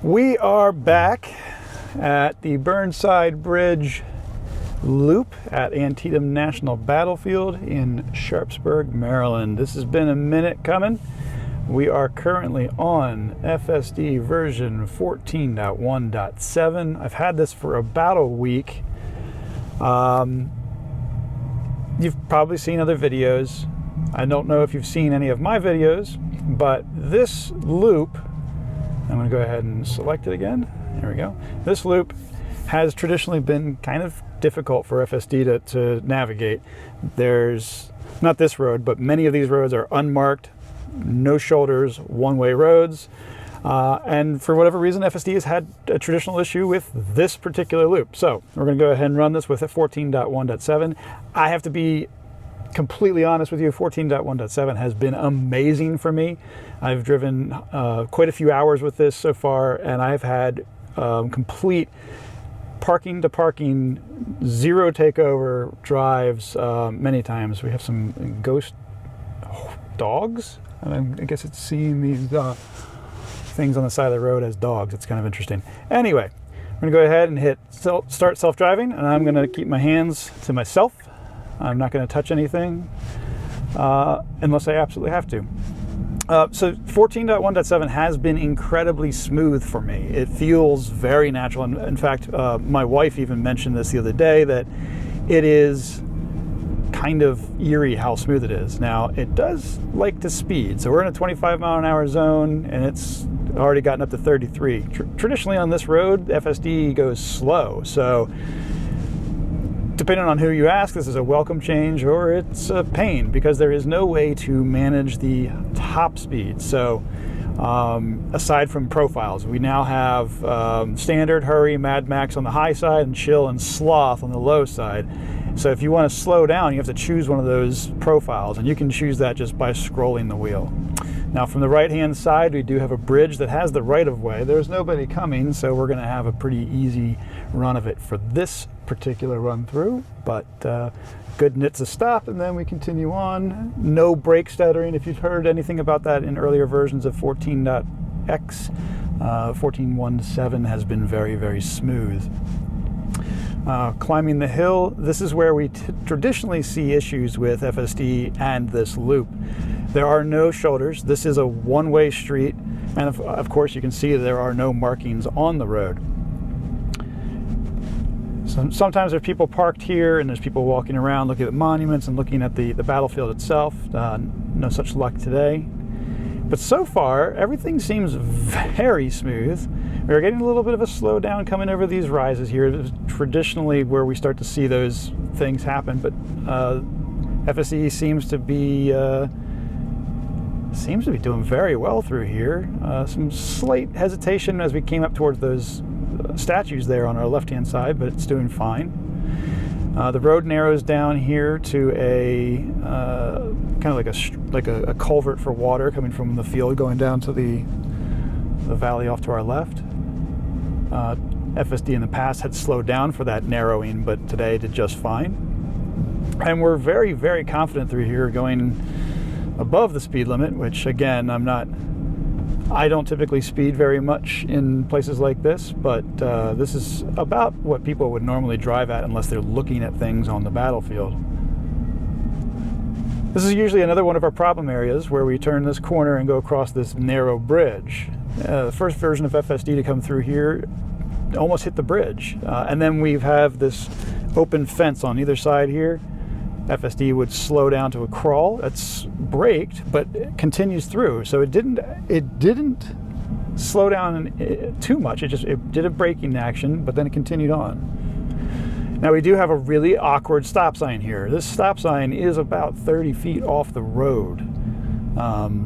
We are back at the Burnside Bridge Loop at Antietam National Battlefield in Sharpsburg, Maryland. This has been a minute coming. We are currently on FSD version 14.1.7. I've had this for about a week. You've probably seen other videos. I don't know if you've seen any of my videos, but this loop, I'm going to go ahead and select it again. There we go. This loop has traditionally been kind of difficult for FSD to navigate. There's not this road, but many of these roads are unmarked, no shoulders, one-way roads. And for whatever reason, FSD has had a traditional issue with this particular loop. So we're going to go ahead and run this with a 14.1.7. I have to be completely honest with you, 14.1.7 has been amazing for me. I've driven quite a few hours with this so far, and I've had complete parking to parking, zero takeover drives many times. We have some ghost dogs. I guess it's seeing these things on the side of the road as dogs. It's kind of interesting. Anyway, I'm going to go ahead and hit start self-driving, and I'm going to keep my hands to myself. I'm not going to touch anything unless I absolutely have to. So 14.1.7 has been incredibly smooth for me. It feels very natural. And in fact, my wife even mentioned this the other day, that it is kind of eerie how smooth it is. Now, it does like to speed. So we're in a 25 mile an hour zone, and it's already gotten up to 33. Traditionally on this road, FSD goes slow. So depending on who you ask, this is a welcome change or it's a pain, because there is no way to manage the top speed. So aside from profiles, we now have standard, hurry, Mad Max on the high side, and chill and sloth on the low side. So if you want to slow down, you have to choose one of those profiles, and you can choose that just by scrolling the wheel. Now from the right hand side, we do have a bridge that has the right of way. There's nobody coming, so we're going to have a pretty easy run of it for this particular run through, but good NHTSA stop, and then we continue on. No brake stuttering. If you've heard anything about that in earlier versions of 14.x, 14.1.7 has been very, very smooth. Climbing the hill, this is where we traditionally see issues with FSD and this loop. There are no shoulders. This is a one-way street, and of course you can see there are no markings on the road. Sometimes there's people parked here, and there's people walking around looking at monuments and looking at the battlefield itself. No such luck today. But so far, everything seems very smooth. We're getting a little bit of a slowdown coming over these rises here. It's traditionally where we start to see those things happen, but FSD seems to be doing very well through here. Some slight hesitation as we came up towards those statues there on our left-hand side, but it's doing fine. The road narrows down here to a kind of like a culvert for water coming from the field going down to the valley off to our left. FSD in the past had slowed down for that narrowing, but today did just fine. And we're very, very confident through here, going above the speed limit, which again, I don't typically speed very much in places like this, but this is about what people would normally drive at unless they're looking at things on the battlefield. This is usually another one of our problem areas where we turn this corner and go across this narrow bridge. The first version of FSD to come through here almost hit the bridge. And then we have this open fence on either side here. FSD would slow down to a crawl. It's braked, but it continues through. So it didn't slow down too much. It did a braking action, but then it continued on. Now we do have a really awkward stop sign here. This stop sign is about 30 feet off the road.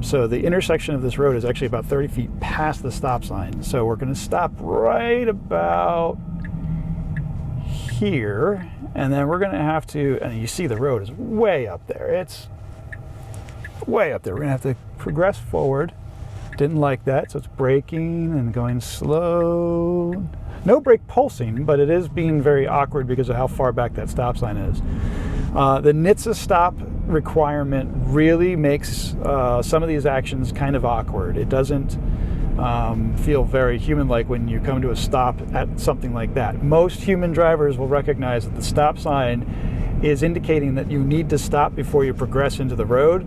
So the intersection of this road is actually about 30 feet past the stop sign. So we're going to stop right about here, and then we're going to have to, and you see the road is way up there. It's way up there. We're going to have to progress forward. Didn't like that, so it's braking and going slow. No brake pulsing, but it is being very awkward because of how far back that stop sign is. The NHTSA stop requirement really makes some of these actions kind of awkward. It doesn't feel very human-like when you come to a stop at something like that. Most human drivers will recognize that the stop sign is indicating that you need to stop before you progress into the road.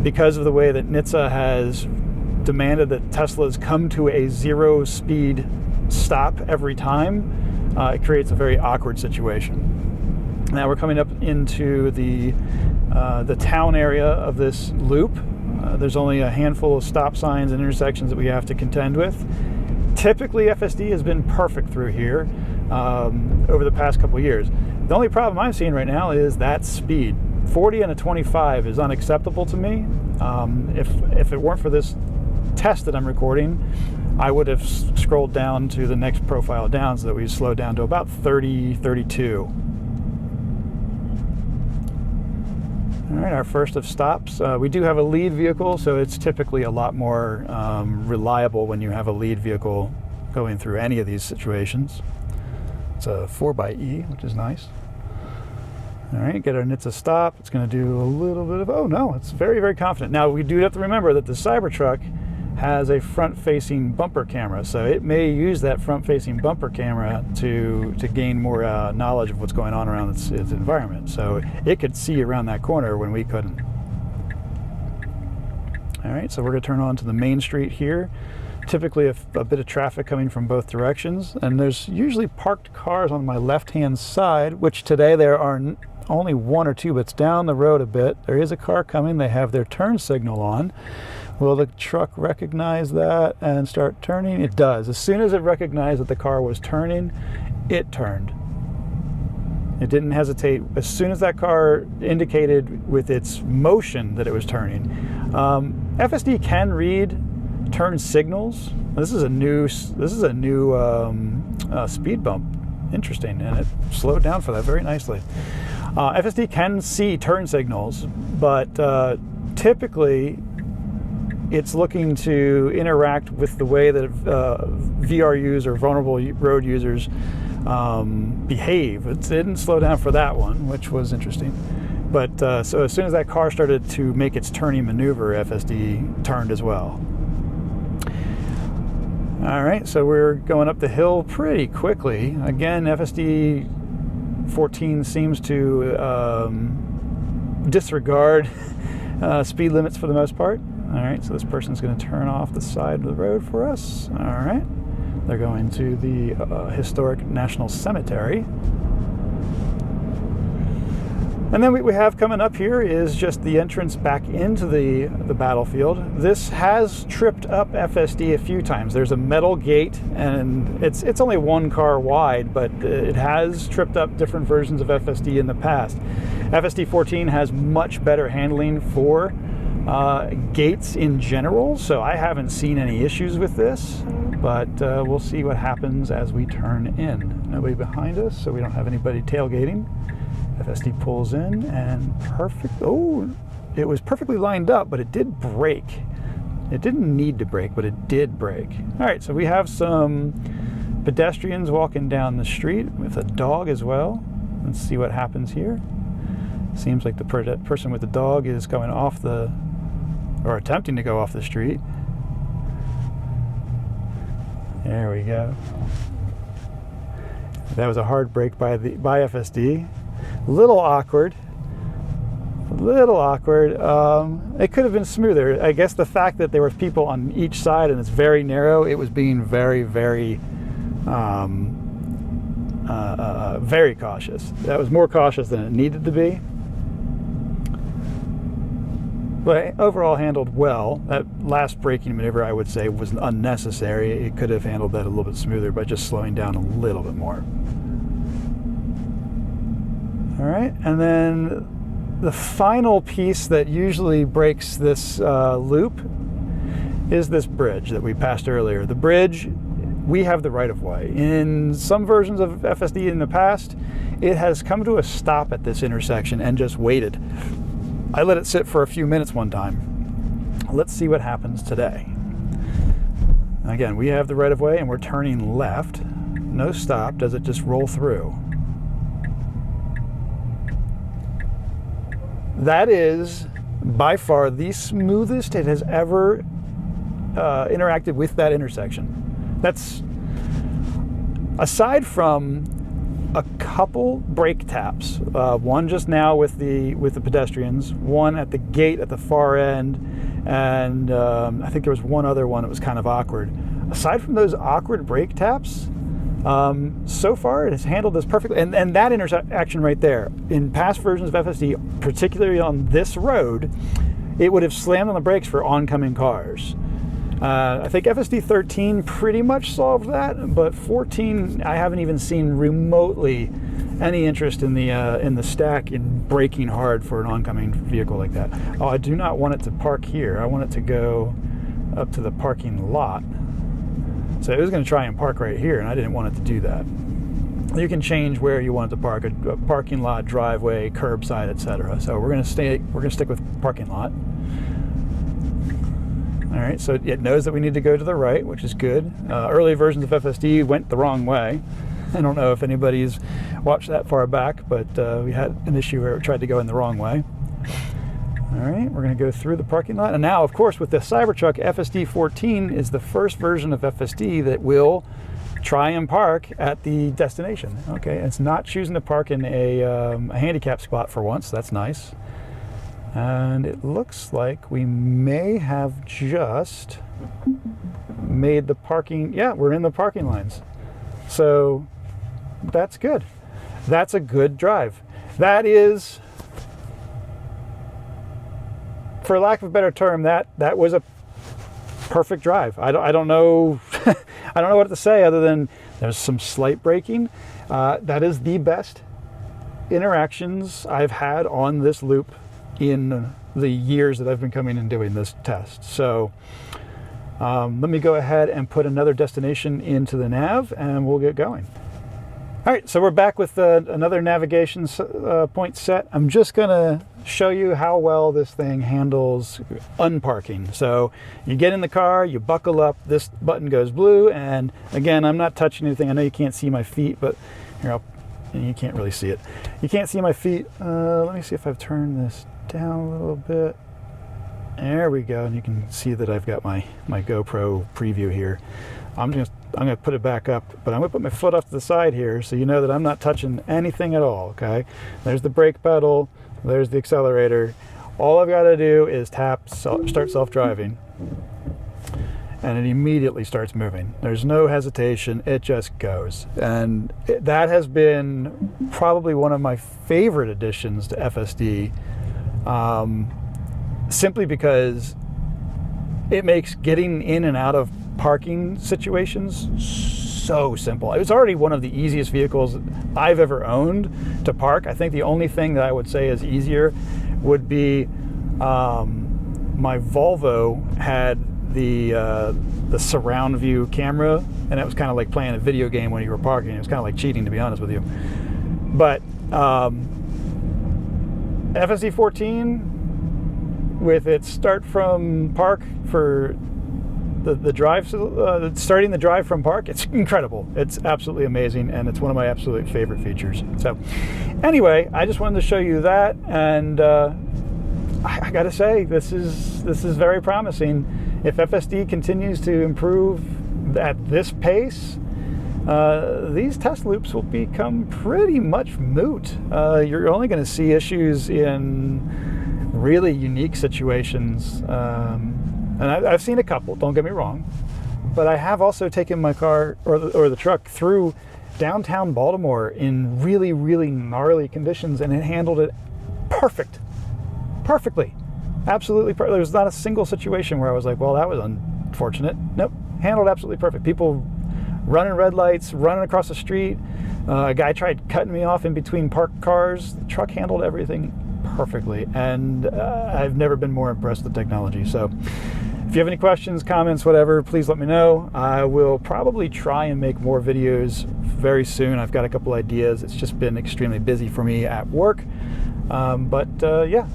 Because of the way that NHTSA has demanded that Teslas come to a zero-speed stop every time, it creates a very awkward situation. Now we're coming up into the town area of this loop. There's only a handful of stop signs and intersections that we have to contend with. Typically, FSD has been perfect through here over the past couple years. The only problem I'm seeing right now is that speed. 40 and a 25 is unacceptable to me. If it weren't for this test that I'm recording, I would have scrolled down to the next profile down so that we slowed down to about 30, 32. All right, our first of stops. We do have a lead vehicle, so it's typically a lot more reliable when you have a lead vehicle going through any of these situations. It's a 4xe, which is nice. All right, get our NHTSA stop. It's going to do a little bit of, oh no, it's very, very confident. Now, we do have to remember that the Cybertruck has a front-facing bumper camera, so it may use that front-facing bumper camera to gain more knowledge of what's going on around its environment. So it could see around that corner when we couldn't. All right, so we're going to turn on to the main street here. Typically a bit of traffic coming from both directions, and there's usually parked cars on my left-hand side, which today there are only one or two, but it's down the road a bit. There is a car coming. They have their turn signal on. Will the truck recognize that and start turning? It does. As soon as it recognized that the car was turning, it turned. It didn't hesitate. As soon as that car indicated with its motion that it was turning. FSD can read turn signals. This is a new speed bump. Interesting, and it slowed down for that very nicely. FSD can see turn signals, but typically it's looking to interact with the way that VRUs or vulnerable road users behave. It didn't slow down for that one, which was interesting. But so as soon as that car started to make its turning maneuver, FSD turned as well. All right, so we're going up the hill pretty quickly. Again, FSD 14 seems to disregard speed limits for the most part. All right, so this person's going to turn off the side of the road for us. All right, they're going to the historic National Cemetery. And then what we have coming up here is just the entrance back into the battlefield. This has tripped up FSD a few times. There's a metal gate, and it's only one car wide, but it has tripped up different versions of FSD in the past. FSD 14 has much better handling for gates in general, so I haven't seen any issues with this, but we'll see what happens as we turn in. Nobody behind us, so we don't have anybody tailgating. FSD pulls in and perfect. Oh, it was perfectly lined up, but it did brake. It didn't need to brake, but it did brake. All right, so we have some pedestrians walking down the street with a dog as well. Let's see what happens here. Seems like the person with the dog is going off or attempting to go off the street. There we go. That was a hard brake by FSD. A little awkward. It could have been smoother. I guess the fact that there were people on each side and it's very narrow, it was being very, very, very cautious. That was more cautious than it needed to be. But overall handled well. That last braking maneuver, I would say, was unnecessary. It could have handled that a little bit smoother by just slowing down a little bit more. All right, and then the final piece that usually breaks this loop is this bridge that we passed earlier. The bridge, we have the right-of-way. In some versions of FSD in the past, it has come to a stop at this intersection and just waited. I let it sit for a few minutes one time. Let's see what happens today. Again, we have the right-of-way and we're turning left. No stop. Does it just roll through? That is by far the smoothest it has ever interacted with that intersection. That's aside from a couple brake taps, one just now with the pedestrians, one at the gate at the far end, and I think there was one other one that was kind of awkward. Aside from those awkward brake taps, so far it has handled this perfectly. And that interaction right there, in past versions of FSD, particularly on this road, it would have slammed on the brakes for oncoming cars. I think FSD 13 pretty much solved that, but 14, I haven't even seen remotely any interest in the stack in braking hard for an oncoming vehicle like that. Oh, I do not want it to park here. I want it to go up to the parking lot. So it was going to try and park right here, and I didn't want it to do that. You can change where you want it to park: a parking lot, driveway, curbside, etc. So we're going to stick with parking lot. All right, so it knows that we need to go to the right, which is good. Early versions of FSD went the wrong way. I don't know if anybody's watched that far back, but we had an issue where it tried to go in the wrong way. All right, we're going to go through the parking lot. And now, of course, with the Cybertruck, FSD 14 is the first version of FSD that will try and park at the destination. Okay, it's not choosing to park in a handicap spot for once. That's nice. And it looks like we may have just made the parking. Yeah, we're in the parking lines. So that's good. That's a good drive. That is, for lack of a better term, that was a perfect drive. I don't know I don't know what to say other than there's some slight braking. That is the best interactions I've had on this loop in the years that I've been coming and doing this test. So let me go ahead and put another destination into the nav and we'll get going. All right, so we're back with another navigation point set. I'm just gonna show you how well this thing handles unparking. So you get in the car, you buckle up, this button goes blue, and again, I'm not touching anything. I know you can't see my feet, but here, you can't really see it. You can't see my feet. Let me see if I've turned this down a little bit. There we go, and you can see that I've got my GoPro preview here. I'm gonna put it back up, but I'm gonna put my foot off to the side here so you know that I'm not touching anything at all, okay? There's the brake pedal, there's the accelerator. All I've gotta do is tap start self-driving, and it immediately starts moving. There's no hesitation, it just goes. And that has been probably one of my favorite additions to FSD, simply because it makes getting in and out of parking situations so simple. It was already one of the easiest vehicles I've ever owned to park. I think the only thing that I would say is easier would be my Volvo had the surround view camera, and it was kind of like playing a video game when you were parking. It was kind of like cheating, to be honest with you. But FSD 14, with its start from park for the drive, starting the drive from park, it's incredible. It's absolutely amazing, and it's one of my absolute favorite features. So anyway, I just wanted to show you that, and I gotta say, this is very promising. If FSD continues to improve at this pace, these test loops will become pretty much moot. You're only going to see issues in really unique situations, and I've seen a couple, don't get me wrong, but I have also taken my car or the truck through downtown Baltimore in really, really gnarly conditions, and it handled it perfectly, absolutely perfect. There was not a single situation where I was like, well, that was unfortunate. Nope, handled absolutely perfect. People running red lights, running across the street. A guy tried cutting me off in between parked cars. The truck handled everything perfectly, and I've never been more impressed with the technology. So if you have any questions, comments, whatever, please let me know. I will probably try and make more videos very soon. I've got a couple ideas. It's just been extremely busy for me at work. Yeah,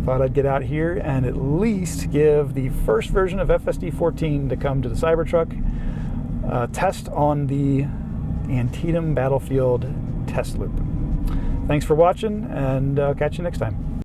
thought I'd get out here and at least give the first version of FSD 14 to come to the Cybertruck test on the Antietam battlefield test loop. Thanks for watching, and I'll catch you next time.